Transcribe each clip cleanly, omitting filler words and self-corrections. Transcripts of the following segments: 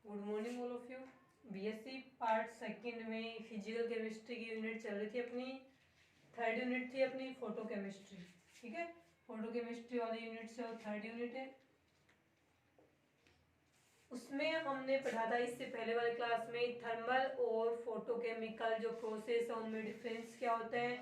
Good morning all of you. BSc part second में physical chemistry की unit चल रही थी अपनी। थर्ड यूनिट थी अपनी फोटो केमिस्ट्री। ठीक है, फोटो केमिस्ट्री वाली यूनिट से और थर्ड यूनिट है। उसमें हमने पढ़ा था इससे पहले वाले क्लास में थर्मल और फोटोकेमिकल जो प्रोसेस है उनमें डिफरेंस क्या होता है,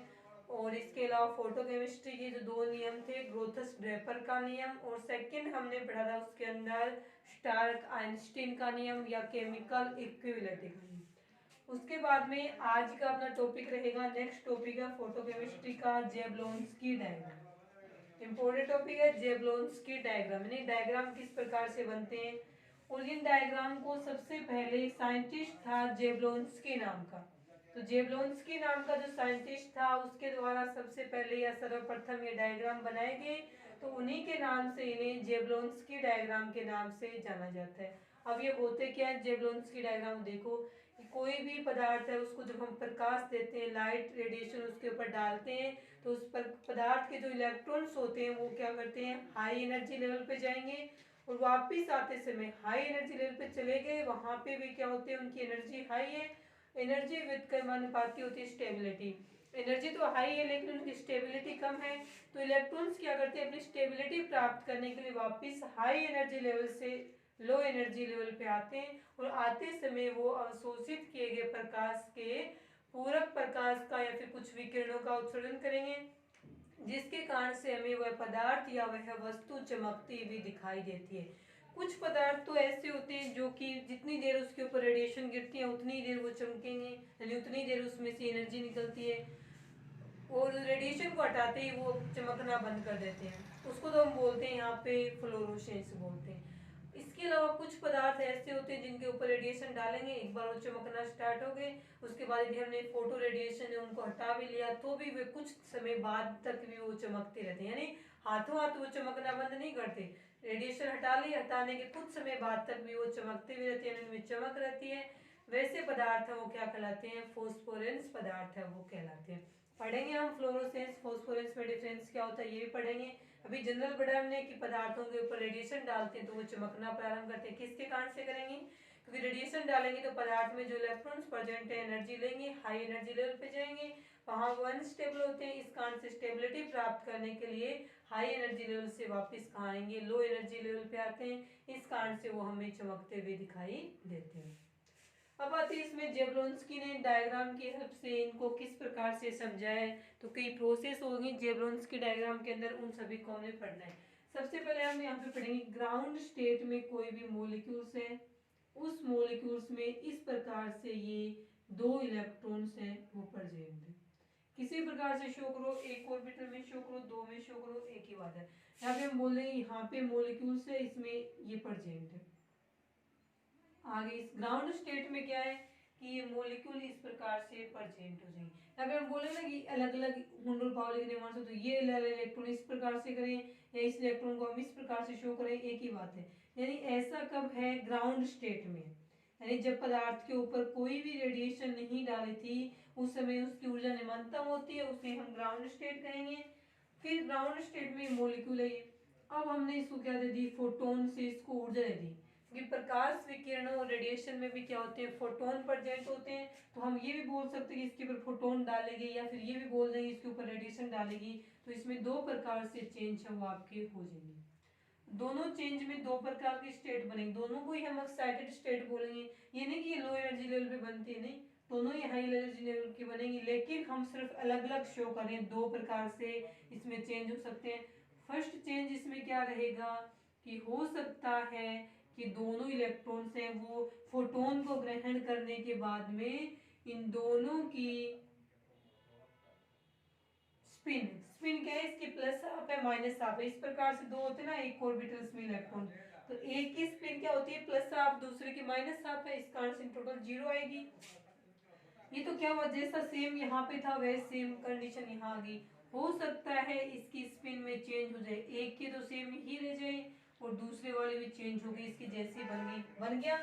और इसके अलावा फोटो केमिस्ट्री के जो दो नियम थे, ग्रोथस ड्रेपर का नियम और सेकंड हमने पढ़ा था उसके अंदर स्टार्क आइंस्टीन का नियम या केमिकल इक्विवेलेंटी का नियम। उसके बाद में आज का अपना टॉपिक रहेगा, नेक्स्ट टॉपिक है फोटो केमिस्ट्री का जेबलोंस्की डायग्राम। इंपॉर्टेंट टॉपिक है जेबलोंस्की डायग्राम, यानी डायग्राम किस प्रकार से बनते हैं। और इन डायग्राम को सबसे पहले साइंटिस्ट था जेबलोंस्की नाम का। तो जेबलोंस्की नाम का जो साइंटिस्ट था उसके द्वारा सबसे पहले या सर्वप्रथम ये डायग्राम बनाए गए, तो उन्हीं के नाम से इन्हें जेबलोंस्की डायग्राम के नाम से जाना जाता है। अब ये होते क्या है जेबलोंस्की डायग्राम, देखो कोई भी पदार्थ है उसको जब हम प्रकाश देते हैं, लाइट रेडिएशन उसके ऊपर डालते हैं, तो उस पर पदार्थ के जो इलेक्ट्रॉन्स होते हैं वो क्या करते हैं, हाई एनर्जी लेवल पे जाएंगे और वापिस आते समय हाई एनर्जी लेवल पे चले गए, वहां पे भी क्या होते हैं, उनकी एनर्जी हाई है। एनर्जी विद कर्मानुपाती होती है स्टेबिलिटी। एनर्जी तो हाई है लेकिन उनकी स्टेबिलिटी कम है, तो इलेक्ट्रॉन्स क्या करते हैं, अपनी स्टेबिलिटी प्राप्त करने के लिए वापस हाई एनर्जी लेवल से लो एनर्जी लेवल पे आते हैं, और आते समय वो अवशोषित किए गए प्रकाश के पूरक प्रकाश का या फिर कुछ विकिरणों का उत्सर्जन करेंगे, जिसके कारण से हमें वह पदार्थ या वह वस्तु चमकती हुई दिखाई देती है। कुछ पदार्थ तो ऐसे होते हैं जो कि जितनी देर उसके ऊपर रेडिएशन गिरती है उतनी देर वो चमकेंगे, यानी उतनी देर उसमें से एनर्जी निकलती है, और रेडिएशन को हटाते ही वो चमकना बंद कर देते हैं। उसको तो हम बोलते हैं यहाँ पे फ्लोरोसेंस बोलते हैं। इसके अलावा कुछ पदार्थ ऐसे होते हैं जिनके ऊपर रेडिएशन डालेंगे, एक बार वो चमकना स्टार्ट हो गए, उसके बाद यदि हमने फोटो रेडिएशन है उनको हटा भी लिया तो भी वे कुछ समय बाद तक भी वो चमकते रहते हैं, यानी हाथों हाथ वो चमकना बंद नहीं करते। रेडिएशन हटा लिया, हटाने के कुछ समय बाद तक भी वो चमकते भी रहते हैं, उनमें चमक रहती है। वैसे पदार्थ है वो क्या कहलाते हैं, फोस्फोरेंस पदार्थ है वो कहलाते हैं। पढ़ेंगे हम फ्लोरोसेंस फोस्फोरेंस में डिफरेंस क्या होता है ये भी पढ़ेंगे। अभी जनरल पढ़ा हमने कि पदार्थों के ऊपर रेडिएशन डालते हैं तो वो चमकना प्रारंभ करते हैं, किसके कारण से करेंगे, क्योंकि रेडिएशन डालेंगे तो पदार्थ में जो इलेक्ट्रॉन्स प्रेजेंट है एनर्जी लेंगे, हाई एनर्जी लेवल पे जाएंगे, वहां वो अनस्टेबल होते हैं, इस कारण से स्टेबिलिटी प्राप्त करने के लिए हाई एनर्जी लेवल से वापस कहाँ आएंगे, लो एनर्जी लेवल पे आते हैं, इस कारण से वो हमें चमकते हुए दिखाई देते हैं। अब आते हैं इसमें जेबलोंस्की ने डायग्राम की हेल्प से इनको किस प्रकार से समझाया है, तो कई प्रोसेस होगी जेबलोंस्की डायग्राम के अंदर, उन सभी को हमने पढ़ना है। सबसे पहले हम यहाँ पे पढ़ेंगे ग्राउंड स्टेट में कोई भी मॉलिक्यूल्स है, उस मॉलिक्यूल्स में इस प्रकार से ये दो इलेक्ट्रॉन्स हैं वो प्रेजेंट है, किसी प्रकार से शो करो, एक ऑर्बिटल में शो करो, दो में शो करो, एक ही बात है। यहाँ पे हम बोल देंगे यहाँ पे मॉलिक्यूल्स है, इसमें ये प्रेजेंट है। आगे इस ग्राउंड स्टेट में क्या है कि ये मॉलिक्यूल इस प्रकार से प्रेजेंट हो जाएंगे। यहाँ पे हम बोले ना कि अलग अलग हुंडल पावर के निर्माण से, तो ये इलेक्ट्रॉन इस प्रकार से करें या इस इलेक्ट्रॉन को हम इस प्रकार से शो करें, एक ही बात है। यानी ऐसा कब है, ग्राउंड स्टेट में, यानी जब पदार्थ के ऊपर कोई भी रेडिएशन नहीं डाली थी उस समय उसकी ऊर्जा निम्नतम होती है, उसे हम ग्राउंड स्टेट कहेंगे। फिर ग्राउंड स्टेट में मॉलिक्यूल है ये, अब हमने इसको क्या दे दी, फोटोन से इसको ऊर्जा दे दी, क्योंकि प्रकाश विकिरण और रेडिएशन में भी क्या होते हैं, फोटोन प्रेजेंट होते हैं। तो हम ये भी बोल सकते हैं कि इसके ऊपर फोटोन डालेगी, या फिर ये भी बोल देंगे इसके ऊपर रेडिएशन डालेगी, तो इसमें दो प्रकार से चेंज है वो आपके हो जाएंगे। दोनों चेंज में दो प्रकार के स्टेट बनेंगे, दोनों को ही हम एक्साइटेड स्टेट बोलेंगे। ये नहीं कि ये लो एनर्जी लेवल पे बनती है, नहीं, दोनों ही हाई एनर्जी लेवल की बनेंगी, लेकिन हम सिर्फ अलग अलग शो करें, दो प्रकार से इसमें चेंज हो सकते हैं। फर्स्ट चेंज इसमें क्या रहेगा कि हो सकता है कि दोनों इलेक्ट्रॉन्स हैं वो फोटोन को ग्रहण करने के बाद में इन दोनों की स्पिन, स्पिन क्या है इसकी, प्लस हाफ है माइनस हाफ है, इस प्रकार से दो होते हैं ना एक ऑर्बिटल्स में इलेक्ट्रॉन, तो एक की स्पिन क्या होती है प्लस हाफ, दूसरे की माइनस हाफ है, इस कारण से टोटल जीरो आएगी। ये तो क्या हुआ, जैसा सेम यहाँ पे था वैसे सेम कंडीशन यहाँ आ गई। हो सकता है इसकी स्पिन में चेंज हो जाए, एक की तो सेम ही रह जाए और दूसरे वाली भी चेंज हो गई, इसकी जैसी बन गई, बन गया।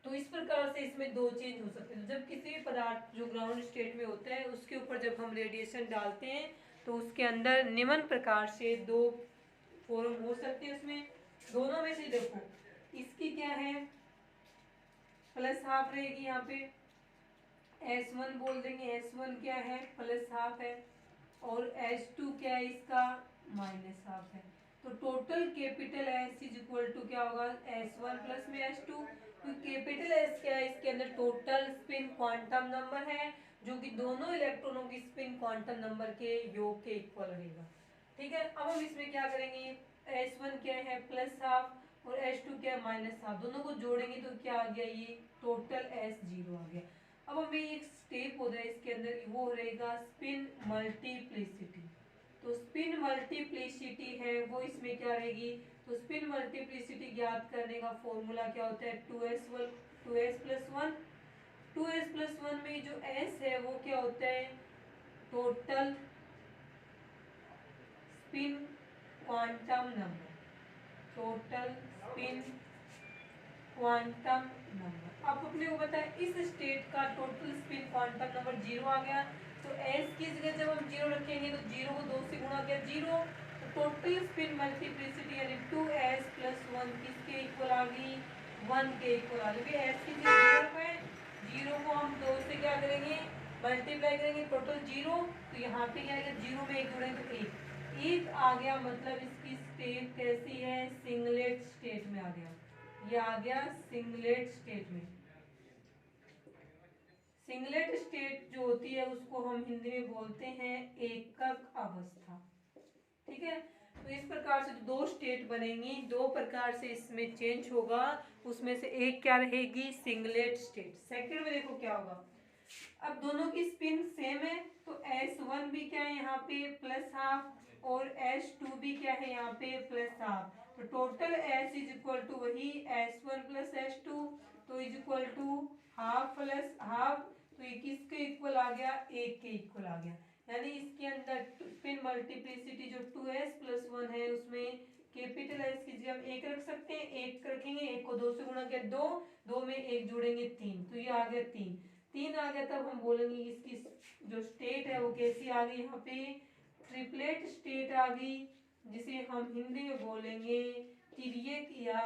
तो इस प्रकार से इसमें दो चेंज हो सकते हैं। जब किसी भी पदार्थ जो ग्राउंड स्टेट में होता है उसके ऊपर जब हम रेडिएशन डालते हैं तो उसके अंदर निम्न प्रकार से दो फॉर्म हो सकते हैं, उसमें दोनों में से देखो, इसकी क्या है प्लस हाफ रहेगी यहाँ पे, S1 बोल देंगे, S1 क्या है प्लस हाफ है, और S2 क्या है इसका माइनस हाफ है। तो total capital S is equal to क्या होगा, S1 प्लस में S2। तो कैपिटल S क्या है, इसके अंदर टोटल स्पिन क्वांटम नंबर है, जो कि दोनों इलेक्ट्रॉनों की स्पिन क्वांटम नंबर के योग के इक्वल रहेगा। ठीक है, अब हम इसमें क्या करेंगे, S1 क्या है प्लस हाफ और S2 क्या है माइनस हाफ, दोनों को जोड़ेंगे तो क्या आ गया, ये टोटल S0 आ गया। अब हमें एक स्टेप हो रहा है इसके अंदर, वो रहेगा स्पिन मल्टीप्लिसिटी। तो स्पिन मल्टीप्लिसिटी है वो इसमें क्या रहेगी, तो स्पिन मल्टीप्लिसिटी ज्ञात करने का फॉर्मूला क्या होता है, 2s plus one. 2s plus one में जो s है वो क्या होता है, total spin quantum number, total spin quantum number. अब अपने को पता है इस स्टेट का टोटल स्पिन क्वांटम नंबर 0 आ गया, तो s की जगह जब हम 0 रखेंगे तो 0 को 2 से गुणा किया 0, तो टोटल स्पिन मल्टीप्लिसिटी यानी 2s प्लस 1 किसके इक्वल आ गई, 1 के इक्वल आ गई। s की जगह 0 है, 0 को हम 2 से क्या करेंगे मल्टीप्लाई करेंगे, टोटल 0, तो यहाँ पे क्या आएगा 0 में 1 जोड़ेंगे तो 1 आ गया, मतलब इसकी स्टेट कैसी है, सिंगलेट स्टेट में आ गया, ये आ गया सिंगलेट स्टेट में। सिंगलेट स्टेट जो होती है उसको हम हिंदी में बोलते हैं एकक अवस्था। ठीक है, तो इस प्रकार से दो स्टेट बनेंगी, दो प्रकार से इसमें चेंज होगा, उसमें से एक क्या रहेगी, सिंगलेट स्टेट। सेकंड में देखो क्या होगा, अब दोनों की स्पिन सेम है, तो S1 भी क्या है यहाँ पे प्लस हाफ और S2 भी क्या है यहाँ पे प्लस हाफ, तो total S is equal to वही S1 प्लस S2, तो is equal to half plus half, तो ये किसके इक्वल आ गया, एक के इक्वल आ गया। यानी इसके अंदर स्पिन मल्टीप्लिसिटी जो 2s प्लस 1 है उसमें कैपिटल S की जगह हम एक रख सकते हैं, एक रखेंगे, एक को 2 से गुणा किया 2, 2 में एक जोड़ेंगे 3, तो ये आ गया 3 आ गया। तब हम बोलेंगे इसकी जो स्टेट है वो कैसी आ गई, यहाँ पे ट्रिपलेट स्टेट आ गई, जिसे हम हिंदी में बोलेंगे तिर्यक या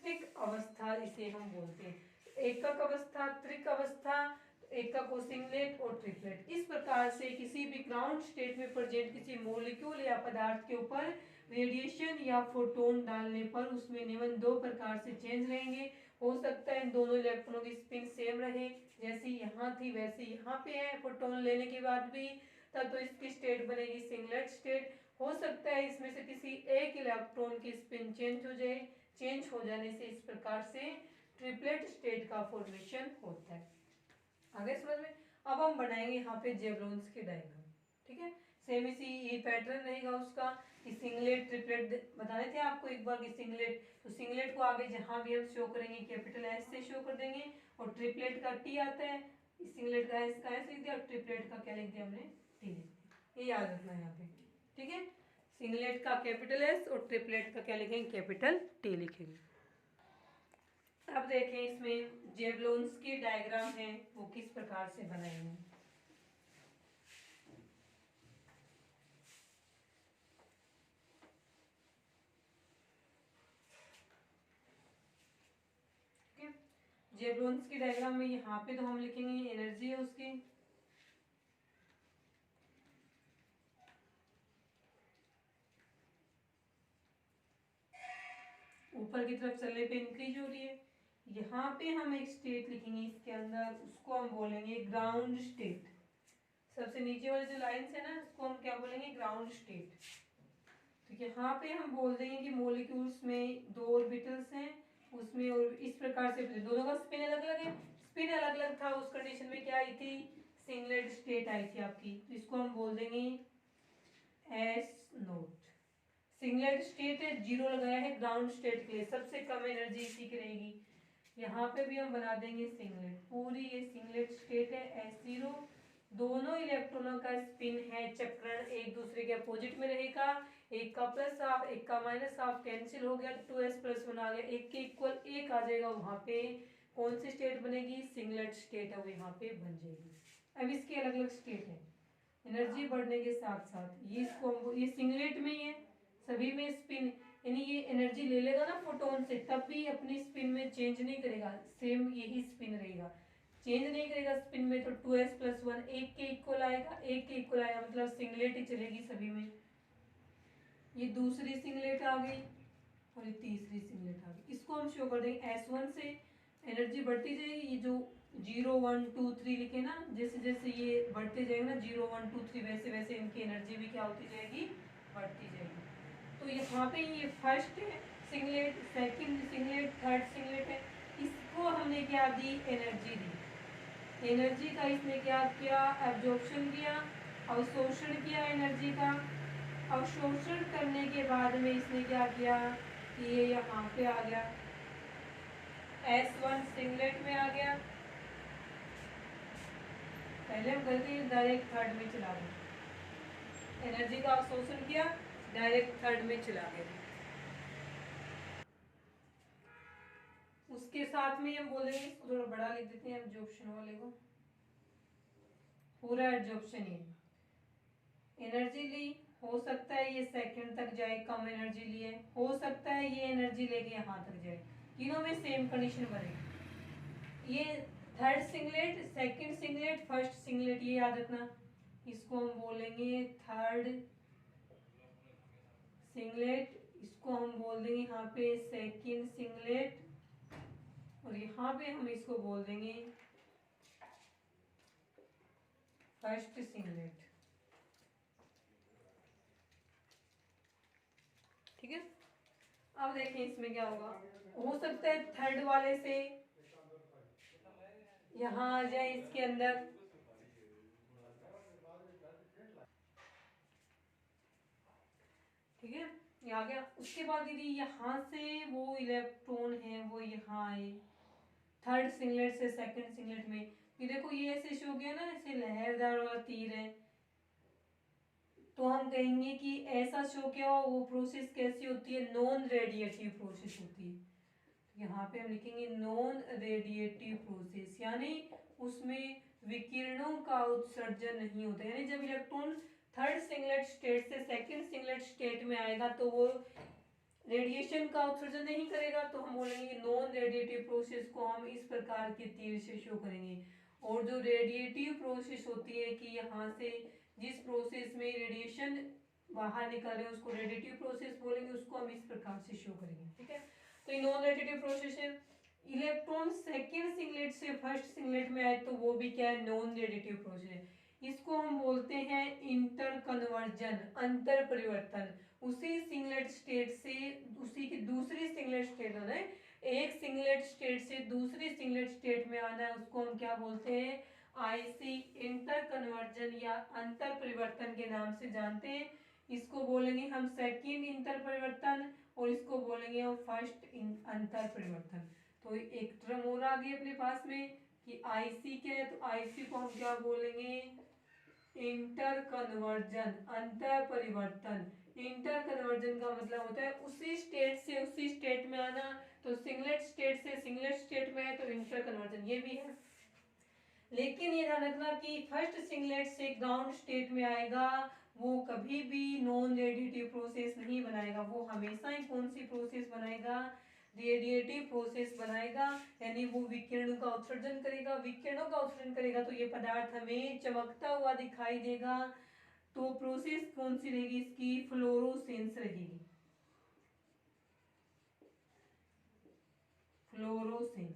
त्रिक अवस्था, इसे हम बोलते हैं। एकक अवस्था, त्रिक अवस्था, एकक को सिंगलेट और ट्रिपलेट। इस प्रकार से किसी भी ग्राउंड स्टेट में प्रेजेंट किसी मॉलिक्यूल या पदार्थ के ऊपर रेडिएशन या फोटोन डालने पर उसमें निम्न दो प्रकार से चेंज रहेंगे। हो सकता है इन दोनों इलेक्ट्रॉनों की स्पिन सेम रहे, जैसी यहाँ थी वैसे यहाँ पे है फोटोन लेने के बाद भी, तब तो इसकी स्टेट बनेगी सिंगलेट स्टेट। हो सकता है इसमें से किसी एक इलेक्ट्रॉन की स्पिन चेंज हो जाए, चेंज हो जाने से इस प्रकार से ट्रिपलेट स्टेट का फॉर्मेशन होता है। आगे समझ में। अब हम बनाएंगे यहाँ पे जेवलॉन्स के डायग्राम। ठीक है, सेम इसी ये पैटर्न रहेगा उसका, कि सिंगलेट ट्रिपलेट बताने थे आपको एक बार कि सिंगलेट, तो सिंगलेट को आगे जहां भी हम शो करेंगे कैपिटल S से शो कर देंगे, और ट्रिपलेट का T आता है, सिंगलेट का S लिख दिया, और ट्रिपलेट का क्या लिख दिया हमने, T लिख दिया। ये याद रखना है यहाँ पे। ठीक है, सिंगलेट का कैपिटल S और ट्रिपलेट का क्या लिखेंगे, कैपिटल T लिखेंगे। अब देखें इसमें जेवलॉन्स की डायग्राम है वो किस प्रकार से बनाएंगे। जेवलॉन्स की डायग्राम में यहाँ पे तो हम लिखेंगे एनर्जी है उसकी, ऊपर की तरफ चलने पे इंक्रीज हो रही है। यहाँ पे हम एक स्टेट लिखेंगे इसके अंदर, उसको हम बोलेंगे ग्राउंड स्टेट। सबसे नीचे वाले जो लाइन्स है ना उसको हम क्या बोलेंगे, ग्राउंड स्टेट। तो यहाँ पे हम बोल देंगे कि मॉलिक्यूल्स में दो ऑर्बिटल्स हैं उसमें, और इस प्रकार से दोनों का स्पिन अलग अलग है, स्पिन अलग अलग था उस कंडीशन में क्या आई थी, सिंगलेट स्टेट आई थी आपकी, तो इसको हम बोल देंगे S0। सिंगलेट स्टेट है, 0 लगाया है ग्राउंड स्टेट के लिए, सबसे कम एनर्जी इसी की रहेगी। यहाँ पे भी हम बना देंगे सिंगलेट, पूरी ये सिंगलेट स्टेट है S0। दोनों इलेक्ट्रॉनों का स्पिन है चक्रण एक दूसरे के अपोजिट में रहेगा, एक का प्लस हाफ एक का माइनस हाफ कैंसिल हो गया, 2s प्लस 1 आ गया, एक के इक्वल एक आ जाएगा, वहां पे कौन सी स्टेट बनेगी, सिंगलेट स्टेट है वो यहाँ पे बन जाएगी। अब इसकी अलग अलग स्टेट है, एनर्जी बढ़ने के साथ साथ ये इसको ये सिंगलेट में ही है, सभी में स्पिन यानी ये एनर्जी ले लेगा ना फोटोन से, तब भी अपनी स्पिन में चेंज नहीं करेगा, सेम यही स्पिन रहेगा, चेंज नहीं करेगा स्पिन में। तो 2s+1 एक के इक्वल आएगा, एक के इक्वल आएगा, मतलब सिंगलेट ही चलेगी सभी में। ये दूसरी सिंगलेट आ गई और ये तीसरी सिंगलेट आ गई। इसको हम शो कर देंगे S1 से, एनर्जी बढ़ती जाएगी। ये जो 0 1 2 3 लिखे ना, जैसे जैसे ये बढ़ते जाएंगे ना 0 1 2 3, वैसे वैसे इनकी एनर्जी भी क्या होती जाएगी, बढ़ती जाएगी। तो यहाँ पे ये first singlet, second singlet, third singlet है, इसको हमने क्या दी, एनर्जी दी। एनर्जी का इसने क्या किया, एब्जॉर्प्शन किया, अवशोषण किया एनर्जी का। अवशोषण करने के बाद में इसने क्या किया, ये यहाँ पे आ गया, S1 सिंगलेट में आ गया। पहले हम गलती डायरेक्ट थर्ड में चला गए, एनर्जी का अवशोषण किया, डायरेक्ट थर्ड में चला गया। उसके साथ में हम बोलेंगे, इसको थोड़ा बड़ा लिख देते हैं एब्जॉर्प्शन वाले को, पूरा एब्जॉर्प्शन ये एनर्जी ली, हो सकता है ये सेकंड तक जाए, कम एनर्जी लिए, हो सकता है ये एनर्जी लेके यहाँ तक जाए, तीनों में सेम कंडीशन बनेगी। ये third singlet, second singlet, first singlet, ये याद रखना। इसको हम बोलेंगे थर्ड सिंगलेट, इसको हम बोल देंगे यहाँ पे सेकंड सिंगलेट, और यहाँ पे हम इसको बोल देंगे फर्स्ट सिंगलेट। ठीक है, अब देखें इसमें क्या होगा। हो सकता है थर्ड वाले से यहाँ आ जाए इसके अंदर, ठीक है, ये आ गया। उसके बाद यदि यहाँ से वो इलेक्ट्रॉन है वो यहाँ आए, थर्ड सिंगलेट से सेकंड सिंगलेट में, ये देखो ये ऐसे शो किया ना, ऐसे लहरदार वाला तीर है, तो हम कहेंगे कि ऐसा शो किया हुआ वो प्रोसेस कैसी होती है, नॉन रेडिएटिव प्रोसेस होती है। यहाँ पे हम लिखेंगे नॉन रेडिएटिव प्रोसेस, यानी उसमें विकिरणों का उत्सर्जन नहीं होता। यानी जब इलेक्ट्रॉन थर्ड सिंगलेट स्टेट से सेकंड सिंगलेट स्टेट में आएगा तो वो रेडिएशन का उत्सर्जन नहीं करेगा, तो हम बोलेंगे नॉन रेडिएटिव प्रोसेस को हम इस प्रकार के तीर से शो करेंगे। और जो रेडिएटिव प्रोसेस होती है कि यहाँ से जिस प्रोसेस में रेडिएशन बाहर निकल रहे हैं उसको रेडिएटिव प्रोसेस बोलेंगे, उसको हम इस प्रकार से शो करेंगे। ठीक है, तो ये नॉन रेडिएटिव प्रोसेस है। इलेक्ट्रॉन सेकेंड सिंगलेट से फर्स्ट सिंगलेट में आए तो वो भी क्या है, नॉन रेडिएटिव प्रोसेस। इसको हम बोलते हैं इंटर कन्वर्जन, अंतर परिवर्तन। उसी सिंगलेट स्टेट से उसी की दूसरी सिंगलेट स्टेट होना है, एक सिंगलेट स्टेट से दूसरी सिंगलेट स्टेट में आना है, उसको हम क्या बोलते हैं, आईसी, इंटर कन्वर्जन या अंतर परिवर्तन के नाम से जानते हैं। इसको बोलेंगे हम सेकंड इंटर परिवर्तन और इसको बोलेंगे हम फर्स्ट अंतर परिवर्तन। तो एक टर्म और आ गई अपने पास में कि आईसी क्या है, तो आईसी को हम क्या बोलेंगे, इंटर कन्वर्जन, अंतर परिवर्तन। इंटर कन्वर्जन का मतलब होता है उसी स्टेट से उसी स्टेट में आना, तो सिंगलेट स्टेट से सिंगलेट स्टेट में है तो इंटर कन्वर्जन ये भी है। लेकिन ये ध्यान रखना कि फर्स्ट सिंगलेट से ग्राउंड स्टेट में आएगा वो कभी भी नॉन रेडिएटिव प्रोसेस नहीं बनाएगा, वो हमेशा ही कौन सी प्रोसेस बनाएगा, रेडिएटिव प्रोसेस बनाएगा। यानी वो विकिरण का उत्सर्जन करेगा, विकिरणों का उत्सर्जन करेगा तो ये पदार्थ हमें चमकता हुआ दिखाई देगा। तो प्रोसेस कौन सी रहेगी इसकी, फ्लोरोसेंस रहेगी, फ्लोरोसेंस।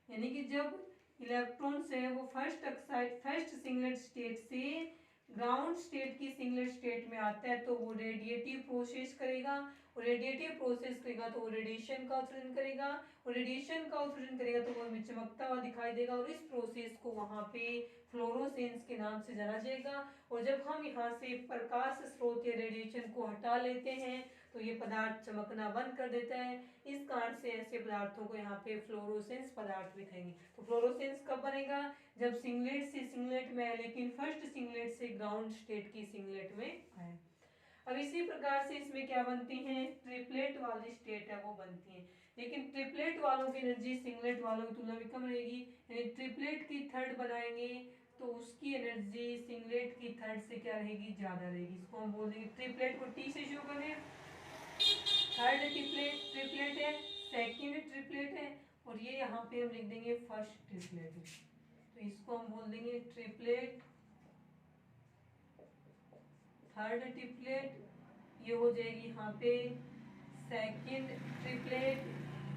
यानी कि जब इलेक्ट्रॉन्स है वो first oxide first singlet state से ग्राउंड स्टेट की सिंगलेट स्टेट में आता है तो वो रेडिएटिव प्रोसेस करेगा, और रेडिएटिव प्रोसेस करेगा तो वो रेडिएशन का उत्सर्जन करेगा, और रेडिएशन का उत्सर्जन करेगा तो वो हमें चमकता हुआ दिखाई देगा, और इस प्रोसेस को वहाँ पे फ्लोरोसेंस के नाम से जाना जाएगा। और जब हम यहाँ से प्रकाश स्रोत या रेडिएशन को हटा लेते हैं तो ये पदार्थ चमकना बंद कर देता है। इस कारण से ऐसे पदार्थों को यहाँ पे फ्लोरोसेंस पदार्थ लिखेंगे। तो फ्लोरोसेंस कब बनेगा, जब सिंगलेट से सिंगलेट में आए लेकिन फर्स्ट सिंगलेट से ग्राउंड स्टेट की सिंगलेट में आए। अब इसी प्रकार से इसमें क्या बनती हैं, ट्रिपलेट वाली स्टेट है वो बनती है, लेकिन ट्रिपलेट वालों की एनर्जी सिंगलेट वालों की तुलना में कम रहेगी। यानी ट्रिपलेट की थर्ड बनाएंगे तो उसकी एनर्जी सिंगलेट की थर्ड से क्या रहेगी, ज्यादा रहेगी। इसको हम बोल देंगे, ट्रिपलेट को टी से शो करें, थर्ड ट्रिपलेट है, सेकंड ट्रिपलेट है, और ये यहाँ पे हम लिख देंगे फर्स्ट ट्रिपलेट है। तो इसको हम बोल देंगे ट्रिपलेट, थर्ड ट्रिपलेट, ये हो जाएगी यहाँ पे सेकंड ट्रिपलेट,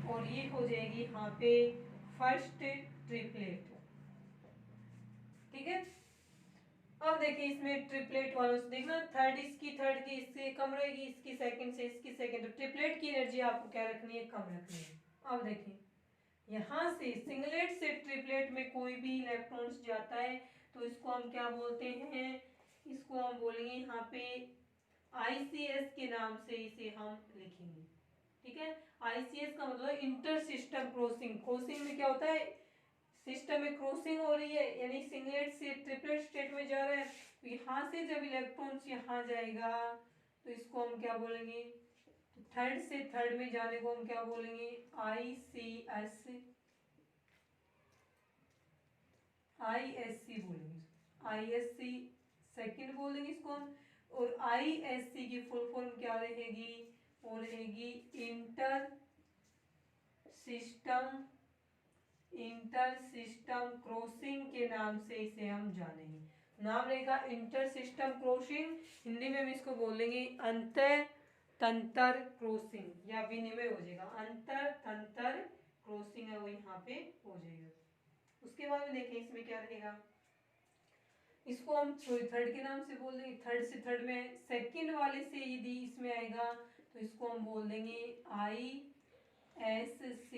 और ये हो जाएगी यहाँ पे फर्स्ट ट्रिपलेट। ठीक है, अब देखिए इसमें ट्रिपलेट वालों से देखना, थर्ड की इससे कम रहेगी, इसकी सेकंड से इसकी सेकंड, तो ट्रिपलेट की एनर्जी आपको क्या रखनी है, कम रखनी है। अब देखिए यहाँ से सिंगलेट से ट्रिपलेट में कोई भी इलेक्ट्रॉन्स जाता है तो इसको हम क्या बोलते हैं, इसको हम बोलेंगे यहाँ पे ICS के नाम से इसे हम लिखेंगे। ठीक है, ICS का मतलब इंटर सिस्टम क्रॉसिंग। क्रॉसिंग में क्या होता है, सिस्टम में क्रॉसिंग हो रही है, यानी सिंगलेट से ट्रिपलेट स्टेट में जा रहा है, तो यहाँ से जब इलेक्ट्रॉन्स यहाँ जाएगा तो इसको हम क्या बोलेंगे, तो थर्ड से थर्ड में जाने को हम क्या बोलेंगे, ISC बोलेंगे, ISC सेकंड बोलेंगे इसको हम। और ISC की फुल फॉर्म क्या रहेगी, वो रहेगी इंटर सिस्टम क्रॉसिंग के नाम से इसे हम जानेंगे। नाम रहेगा इंटर सिस्टम क्रॉसिंग, हिंदी में हम इसको बोलेंगे अंतर तंत्र क्रॉसिंग, या विनिमय हो जाएगा, अंतर तंत्र क्रॉसिंग है वो यहाँ पे हो जाएगा। उसके बाद में देखें इसमें क्या रहेगा, इसको हम थर्ड के नाम से बोल देंगे, थर्ड से थर्ड में सेकंड वाले से यदि इसमें आएगा तो इसको हम बोल देंगे ISC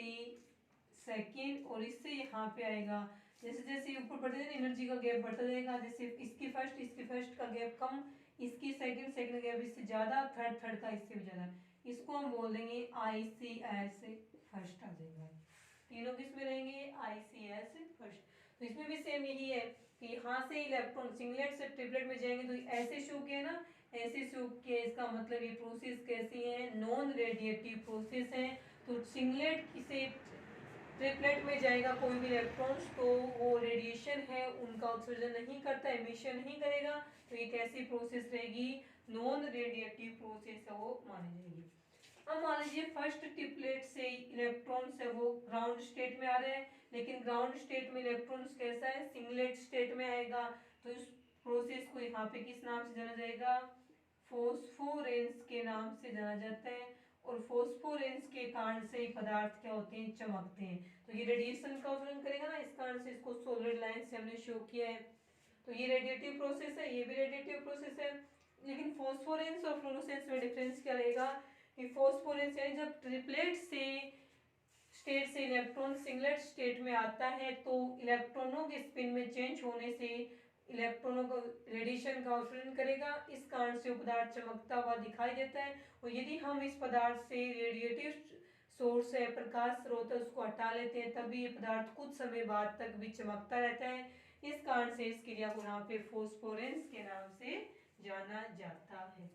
सेकंड, और इससे यहाँ पे आएगा, जैसे जैसे ऊपर बढ़ते जाए एनर्जी का गैप बढ़ता जाएगा, जैसे इसकी फर्स्ट का गैप कम, इसकी सेकंड गैप इससे ज़्यादा, थर्ड का इससे भी ज़्यादा, इसको हम बोल देंगे ICS फर्स्ट आ जाएगा। तीनों किस में रहेंगे, ICS फर्स्ट। तो इसमें भी सेम यही है कि यहाँ से इलेक्ट्रॉन सिंगलेट से ट्रिपलेट में जाएंगे तो ऐसे शो किया ना, ऐसे शो किया, इसका मतलब ये प्रोसेस कैसी है, नॉन रेडिएटिव प्रोसेस है। तो सिंगलेट से ट्रिपलेट में जाएगा कोई भी इलेक्ट्रॉन्स तो वो रेडिएशन है उनका उत्सर्जन नहीं करता, एमिशन नहीं करेगा, तो ये कैसी प्रोसेस रहेगी, नॉन रेडिएटिव प्रोसेस है वो मानी जाएगी। अब मान लीजिए फर्स्ट ट्रिपलेट से इलेक्ट्रॉन्स है वो ग्राउंड स्टेट में आ रहे हैं, लेकिन ग्राउंड स्टेट में इलेक्ट्रॉन्स कैसा है, सिंगलेट स्टेट में आएगा, तो इस प्रोसेस को यहाँ पे किस नाम से जाना जाएगा, फोस्फोरेंस के नाम से जाना जाता है। और फोस्फोरेंस के कारण से पदार्थ क्या होते हैं, चमकते हैं। तो ये रेडिएशन का उत्सर्जन करेगा ना, इस कारण से इसको सॉलिड लाइन से हमने शो किया है। तो ये रेडिएटिव प्रोसेस है, ये भी रेडिएटिव प्रोसेस है, लेकिन फोस्फोरेंस और फ्लोरोसेंस में डिफरेंस क्या रहेगा, कि फोस्फोरेंस यानी जब ट्रिपलेट से स्टेट से इलेक्ट्रॉन सिंगलेट स्टेट में आता है तो इलेक्ट्रॉनों के स्पिन में चेंज होने से इलेक्ट्रॉनों को रेडिएशन का उत्सर्जन करेगा, इस कारण से वो पदार्थ चमकता हुआ दिखाई देता है। और यदि हम इस पदार्थ से रेडिएटिव सोर्स है, प्रकाश स्रोत है, उसको हटा लेते हैं तभी ये पदार्थ कुछ समय बाद तक भी चमकता रहता है। इस कारण से इस क्रिया को यहाँ पे फोस्फोरेंस के नाम से जाना जाता है।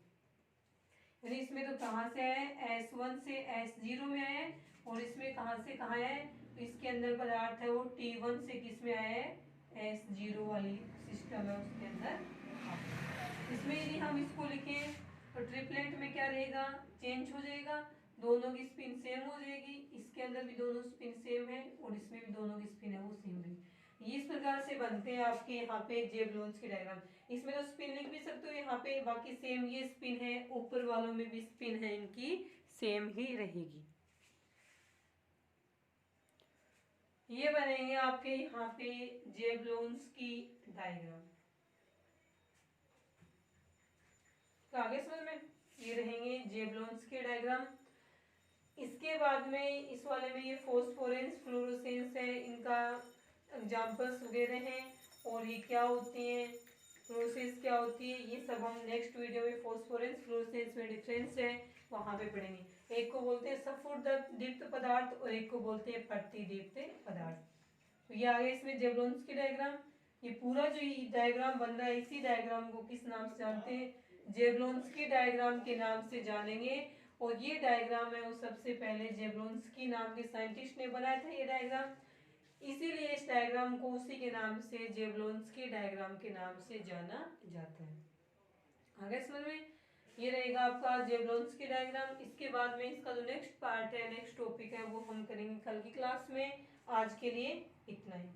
यानी इसमें तो कहाँ से है, S1 से S0 में है, और इसमें कहाँ से कहाँ है, तो इसके अंदर पदार्थ है वो T1 से किस में आया है, S0 वाली सिस्टम है उसके अंदर। इसमें यदि हम इसको लिखें तो ट्रिपलेट में क्या रहेगा, चेंज हो जाएगा, दोनों की स्पिन सेम हो जाएगी, इसके अंदर भी दोनों स्पिन सेम है और इसमें भी दोनों की स्पिन है वो सेम है। इस प्रकार से बनते हैं आपके यहाँ पे जेबलोन्स के डायग्राम। इसमें तो स्पिन लिख भी सकते हो यहाँ पे, बाकी सेम ये स्पिन है, ऊपर वालों में भी स्पिन है इनकी सेम ही रहेगी। ये बनेंगे आपके यहाँ पे जेबलोन्स की डायग्राम। तो आगे समझ में, ये रहेंगे जेबलोन्स के डायग्राम। इसके बाद में इस वाले में ये फोस्फोरेंस फ्लोरोसेंस है, इनका एग्जाम्पल्स वगैरह हैं, और ये क्या होती हैं, प्रोसेस क्या होती है, ये सब हम नेक्स्ट वीडियो में फोस्फोरेंस फ्लोरोसेंस में डिफरेंस है वहाँ पे पढ़ेंगे। एक को बोलते हैं सफुर्दीप्त पदार्थ और एक को बोलते हैं प्रतिदीप्त पदार्थ। तो ये आगे इसमें जेबलोन्स की डायग्राम, ये पूरा जो डायग्राम बन रहा है इसी डायग्राम को किस नाम से जानते हैं, जेबलोन्स की डायग्राम के नाम से जानेंगे। और ये डायग्राम है वो सबसे पहले जेबलोन्स्की नाम के साइंटिस्ट ने बनाया था ये डायग्राम, इसीलिए इस डायग्राम को उसी के नाम से जेबलोन्स्की डायग्राम के नाम से जाना जाता है। आगे समझ में, ये रहेगा आपका जेवलॉन्स की डायग्राम। इसके बाद में इसका जो नेक्स्ट पार्ट है, नेक्स्ट टॉपिक है, वो हम करेंगे कल की क्लास में। आज के लिए इतना ही।